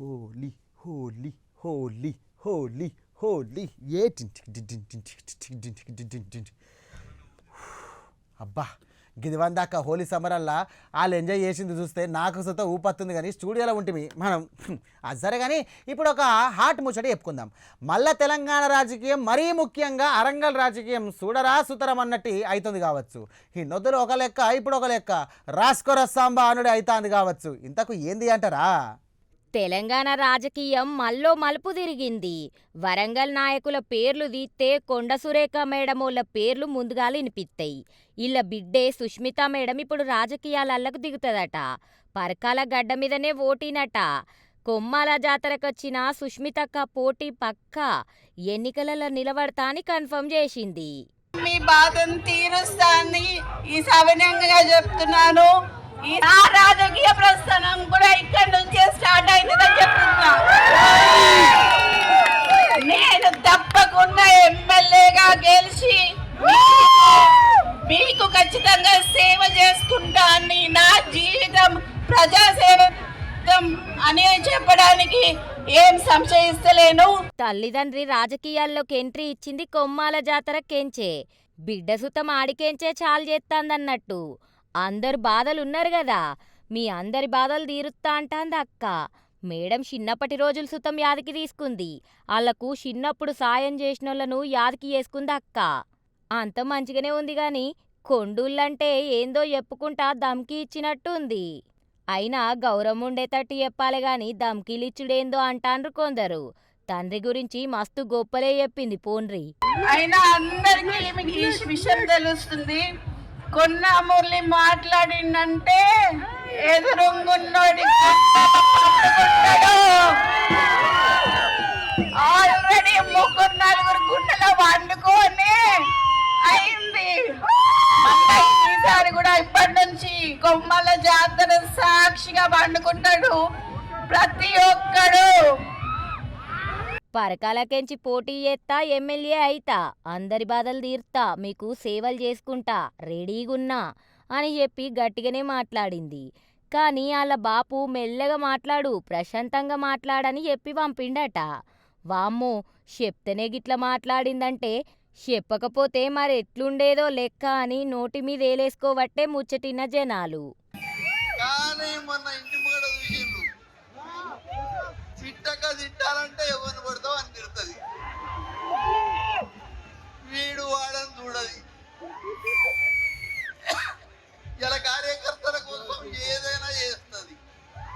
హోలీ హోలీ హోలీ హోలీ హోలీ ఏ అబ్బా గిదివందాక హోలీ సమ్మరల్లా వాళ్ళు ఎంజాయ్ చేసింది చూస్తే నాకు సుత ఊపత్తుంది కానీ స్టూడియోలో ఉంటుంది మనం అది సరే కానీ ఇప్పుడు ఒక హాట్ ముచ్చట చెప్పుకుందాం. మళ్ళా తెలంగాణ రాజకీయం మరీ ముఖ్యంగా అరంగల్ రాజకీయం చూడరా సుతరం అన్నట్టు అవుతుంది కావచ్చు. ఈ నొద్దులు ఒక లెక్క ఇప్పుడు ఒక లెక్క రాస్కొరస్సాంబా అనుడే అవుతుంది కావచ్చు. ఇంతకు ఏంది అంటారా? తెలంగాణ రాజకీయం మల్లో మలుపు తిరిగింది. వరంగల్ నాయకుల పేర్లు తీస్తే కొండ సురేఖ మేడమోళ్ళ పేర్లు ముందుగా వినిపిస్తాయి. ఇళ్ళ బిడ్డే సుష్మిత మేడం ఇప్పుడు రాజకీయాలకు దిగుతుందట. పరకాల గడ్డ మీదనే ఓటీనట. కొమ్మాల జాతరకొచ్చిన సుష్మితక్క పోటీ పక్కా, ఎన్నికలలో నిలబడతా అని కన్ఫర్మ్ చేసింది. మీ బాధను తీరుస్తానని ఈ సవినయంగా చెప్తున్నాను. నా రాజకీయ ప్రస్థానం కూడా ఇక్కడి నుంచే స్టార్ట్ అయిందని చెప్తున్నా. నేను తప్పకుండా ఎమ్మెల్యేగా గెలిచి మీకు ఖచ్చితంగా సేవ చేసుకుంటా అని, నా జీవితం ప్రజాసేవ అని చెప్పడానికి ఏం సంశయిస్తలేను. తల్లిదండ్రి రాజకీయాల్లోకి ఎంట్రీ ఇచ్చింది కొమ్మాల జాతర కెంచే. బిడ్డ సుతం ఆడికెంచే చాలు చేస్తాందన్నట్టు. అందరు బాధలున్నారు కదా, మీ అందరి బాధలు తీరుస్తా అంటాంది అక్క. మేడం చిన్నప్పటి రోజులు సుతం యాదికి తీసుకుంది. వాళ్లకు చిన్నప్పుడు సాయం చేసినోళ్లను యాదికి చేసుకుంది అక్క. అంత మంచిగానే ఉంది గాని కొండూళ్ళంటే ఏందో చెప్పుకుంటా దమ్కి ఇచ్చినట్టు ఉంది. అయినా గౌరవం ఉండేటట్టు చెప్పాలి గాని దమ్కీలిచ్చుడేందో అంటాండ్రు కొందరు. తండ్రి గురించి మస్తు గొప్పలే చెప్పింది పోన్రి. అయినా అందరికీ ఈ విషయం తెలుస్తుంది. కొన్న మురళి మాట్లాడిందంటే ఎదురుంగున్నోడి ఆల్రెడీ 3-4 గుండెలో వండుకొని అయింది. ఈసారి కూడా ఇప్పటి నుంచి కొమ్మల జాతర సాక్షిగా వండుకుంటాడు ప్రతి ఒక్కడు. పరకాలకెంచి పోటీ చేస్తా, ఎమ్మెల్యే అయితా, అందరి బాధలు తీర్తా, మీకు సేవలు చేసుకుంటా, రెడీగున్నా అని చెప్పి గట్టిగానే మాట్లాడింది. కానీ వాళ్ళ బాపు మెల్లగా మాట్లాడు, ప్రశాంతంగా మాట్లాడని చెప్పి పంపిండట. వామ్మో, చెప్తేనే గిట్లా మాట్లాడిందంటే చెప్పకపోతే మరెట్లుండేదో లెక్క అని నోటి మీద ఏలేసుకోవట్టే ముచ్చటిన జనాలు. కానీ మొన్న ఇంటి ముంగడ చూసి